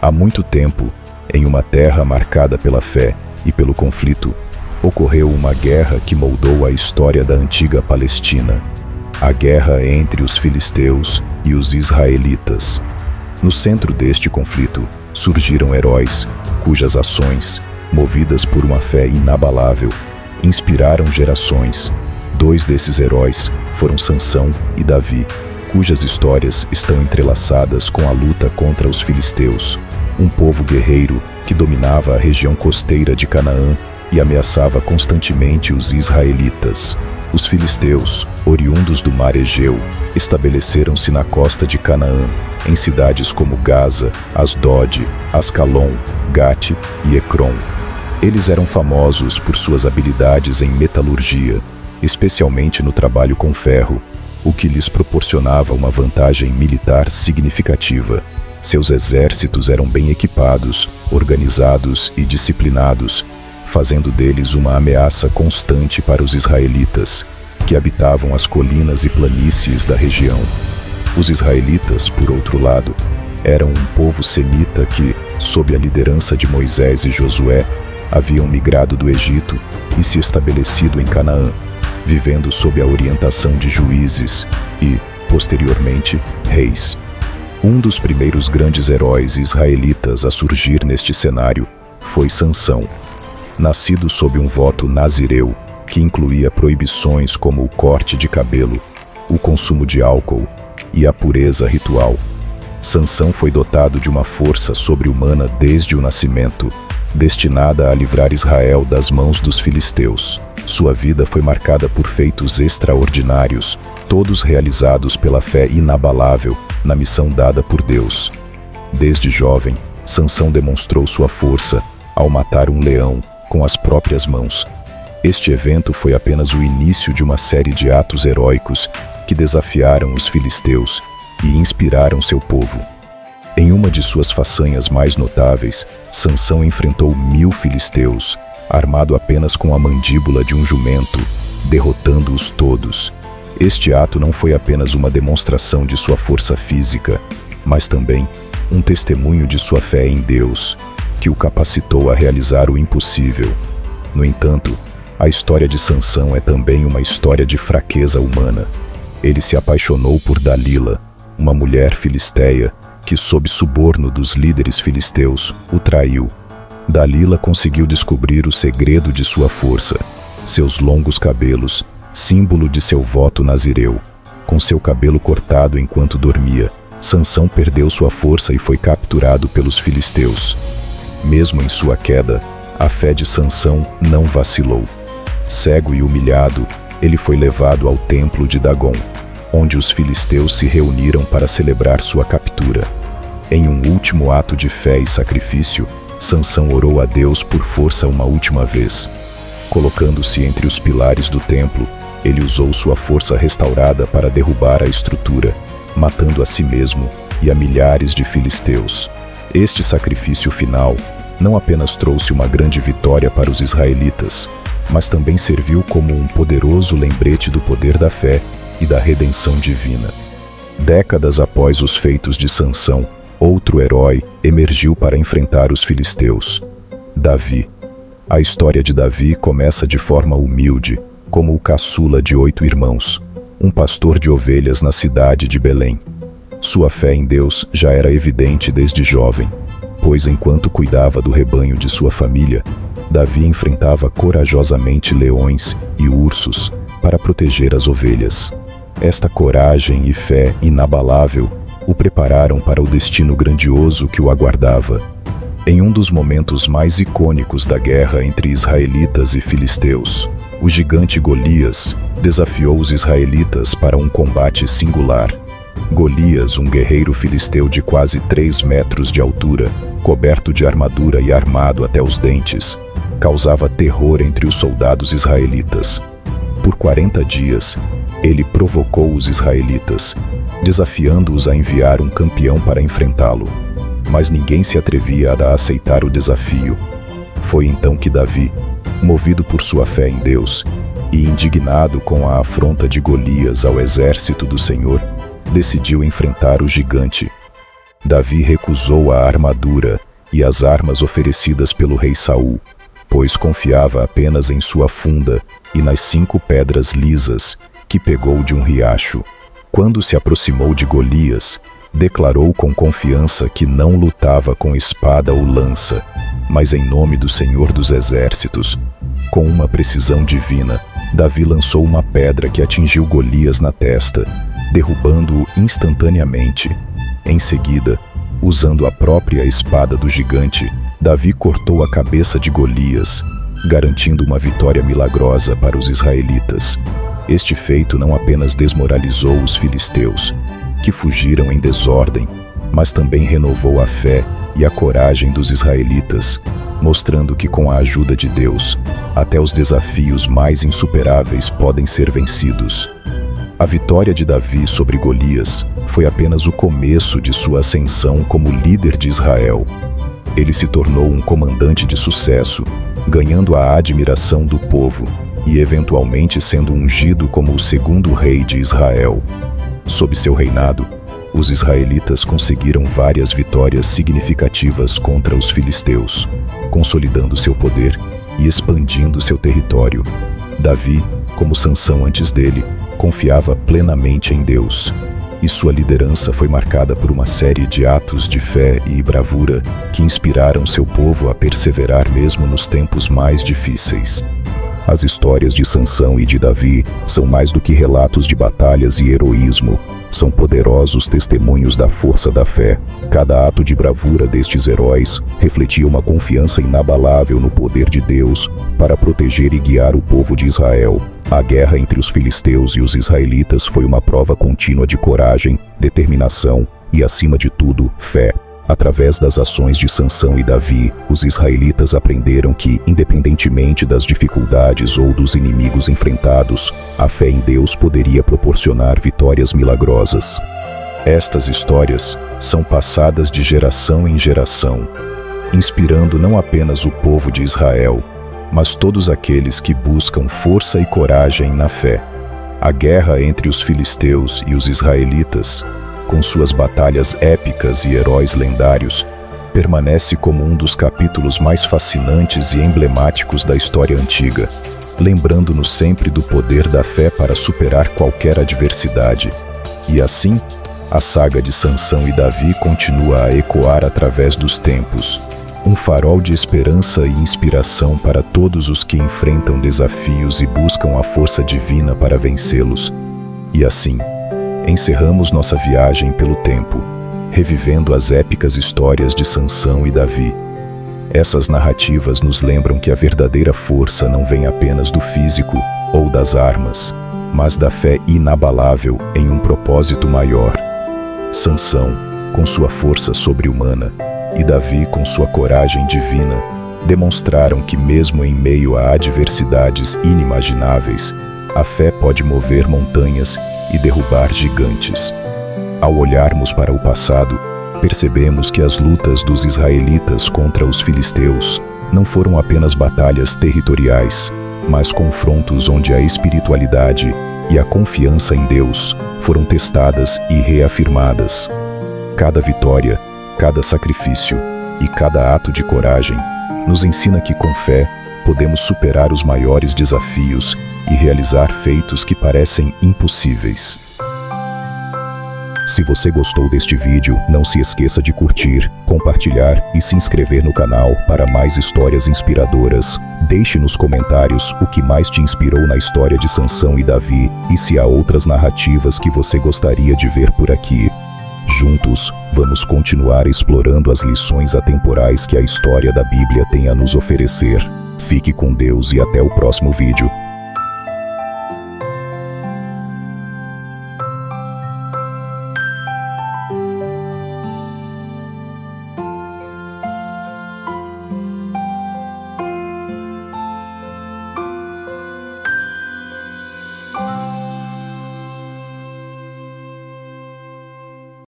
Há muito tempo, em uma terra marcada pela fé e pelo conflito, ocorreu uma guerra que moldou a história da antiga Palestina. A guerra entre os filisteus e os israelitas. No centro deste conflito, surgiram heróis, cujas ações, movidas por uma fé inabalável, inspiraram gerações. Dois desses heróis foram Sansão e Davi, cujas histórias estão entrelaçadas com a luta contra os filisteus, um povo guerreiro que dominava a região costeira de Canaã e ameaçava constantemente os israelitas. Os filisteus, oriundos do mar Egeu, estabeleceram-se na costa de Canaã, em cidades como Gaza, Asdod, Ascalon, Gate e Ecrom. Eles eram famosos por suas habilidades em metalurgia, especialmente no trabalho com ferro, o que lhes proporcionava uma vantagem militar significativa. Seus exércitos eram bem equipados, organizados e disciplinados, fazendo deles uma ameaça constante para os israelitas, que habitavam as colinas e planícies da região. Os israelitas, por outro lado, eram um povo semita que, sob a liderança de Moisés e Josué, haviam migrado do Egito e se estabelecido em Canaã, vivendo sob a orientação de juízes e, posteriormente, reis. Um dos primeiros grandes heróis israelitas a surgir neste cenário foi Sansão. Nascido sob um voto nazireu, que incluía proibições como o corte de cabelo, o consumo de álcool e a pureza ritual, Sansão foi dotado de uma força sobre-humana desde o nascimento, destinada a livrar Israel das mãos dos filisteus. Sua vida foi marcada por feitos extraordinários, todos realizados pela fé inabalável na missão dada por Deus. Desde jovem, Sansão demonstrou sua força ao matar um leão com as próprias mãos. Este evento foi apenas o início de uma série de atos heróicos que desafiaram os filisteus e inspiraram seu povo. Em uma de suas façanhas mais notáveis, Sansão enfrentou 1000 filisteus, armado apenas com a mandíbula de um jumento, derrotando-os todos. Este ato não foi apenas uma demonstração de sua força física, mas também um testemunho de sua fé em Deus, que o capacitou a realizar o impossível. No entanto, a história de Sansão é também uma história de fraqueza humana. Ele se apaixonou por Dalila, uma mulher filisteia, que sob suborno dos líderes filisteus, o traiu. Dalila conseguiu descobrir o segredo de sua força, seus longos cabelos, símbolo de seu voto nazireu. Com seu cabelo cortado enquanto dormia, Sansão perdeu sua força e foi capturado pelos filisteus. Mesmo em sua queda, a fé de Sansão não vacilou. Cego e humilhado, ele foi levado ao templo de Dagon, onde os filisteus se reuniram para celebrar sua captura. Em um último ato de fé e sacrifício, Sansão orou a Deus por força uma última vez. Colocando-se entre os pilares do templo, ele usou sua força restaurada para derrubar a estrutura, matando a si mesmo e a milhares de filisteus. Este sacrifício final não apenas trouxe uma grande vitória para os israelitas, mas também serviu como um poderoso lembrete do poder da fé e da redenção divina. Décadas após os feitos de Sansão, outro herói emergiu para enfrentar os filisteus: Davi. A história de Davi começa de forma humilde, como o caçula de 8 irmãos, um pastor de ovelhas na cidade de Belém. Sua fé em Deus já era evidente desde jovem, pois enquanto cuidava do rebanho de sua família, Davi enfrentava corajosamente leões e ursos para proteger as ovelhas. Esta coragem e fé inabalável o prepararam para o destino grandioso que o aguardava. Em um dos momentos mais icônicos da guerra entre israelitas e filisteus, o gigante Golias desafiou os israelitas para um combate singular. Golias, um guerreiro filisteu de quase 3 metros de altura, coberto de armadura e armado até os dentes, causava terror entre os soldados israelitas. Por 40 dias, ele provocou os israelitas, desafiando-os a enviar um campeão para enfrentá-lo. Mas ninguém se atrevia a aceitar o desafio. Foi então que Davi, movido por sua fé em Deus e indignado com a afronta de Golias ao exército do Senhor, decidiu enfrentar o gigante. Davi recusou a armadura e as armas oferecidas pelo rei Saul, pois confiava apenas em sua funda e nas 5 pedras lisas que pegou de um riacho. Quando se aproximou de Golias, declarou com confiança que não lutava com espada ou lança, mas em nome do Senhor dos Exércitos. Com uma precisão divina, Davi lançou uma pedra que atingiu Golias na testa, derrubando-o instantaneamente. Em seguida, usando a própria espada do gigante, Davi cortou a cabeça de Golias, garantindo uma vitória milagrosa para os israelitas. Este feito não apenas desmoralizou os filisteus, que fugiram em desordem, mas também renovou a fé e a coragem dos israelitas, mostrando que com a ajuda de Deus, até os desafios mais insuperáveis podem ser vencidos. A vitória de Davi sobre Golias foi apenas o começo de sua ascensão como líder de Israel. Ele se tornou um comandante de sucesso, ganhando a admiração do povo e eventualmente sendo ungido como o 2º rei de Israel. Sob seu reinado, os israelitas conseguiram várias vitórias significativas contra os filisteus, consolidando seu poder e expandindo seu território. Davi, como Sansão antes dele, confiava plenamente em Deus, e sua liderança foi marcada por uma série de atos de fé e bravura que inspiraram seu povo a perseverar mesmo nos tempos mais difíceis. As histórias de Sansão e de Davi são mais do que relatos de batalhas e heroísmo, são poderosos testemunhos da força da fé. Cada ato de bravura destes heróis refletia uma confiança inabalável no poder de Deus para proteger e guiar o povo de Israel. A guerra entre os filisteus e os israelitas foi uma prova contínua de coragem, determinação e, acima de tudo, fé. Através das ações de Sansão e Davi, os israelitas aprenderam que, independentemente das dificuldades ou dos inimigos enfrentados, a fé em Deus poderia proporcionar vitórias milagrosas. Estas histórias são passadas de geração em geração, inspirando não apenas o povo de Israel, mas todos aqueles que buscam força e coragem na fé. A guerra entre os filisteus e os israelitas, com suas batalhas épicas e heróis lendários, permanece como um dos capítulos mais fascinantes e emblemáticos da história antiga, lembrando-nos sempre do poder da fé para superar qualquer adversidade. E assim, a saga de Sansão e Davi continua a ecoar através dos tempos, um farol de esperança e inspiração para todos os que enfrentam desafios e buscam a força divina para vencê-los. E assim, encerramos nossa viagem pelo tempo, revivendo as épicas histórias de Sansão e Davi. Essas narrativas nos lembram que a verdadeira força não vem apenas do físico ou das armas, mas da fé inabalável em um propósito maior. Sansão, com sua força sobre-humana, e Davi, com sua coragem divina, demonstraram que mesmo em meio a adversidades inimagináveis, a fé pode mover montanhas e derrubar gigantes. Ao olharmos para o passado, percebemos que as lutas dos israelitas contra os filisteus não foram apenas batalhas territoriais, mas confrontos onde a espiritualidade e a confiança em Deus foram testadas e reafirmadas. Cada vitória, cada sacrifício e cada ato de coragem nos ensina que com fé podemos superar os maiores desafios e realizar feitos que parecem impossíveis. Se você gostou deste vídeo, não se esqueça de curtir, compartilhar e se inscrever no canal para mais histórias inspiradoras. Deixe nos comentários o que mais te inspirou na história de Sansão e Davi e se há outras narrativas que você gostaria de ver por aqui. Juntos, vamos continuar explorando as lições atemporais que a história da Bíblia tem a nos oferecer. Fique com Deus e até o próximo vídeo.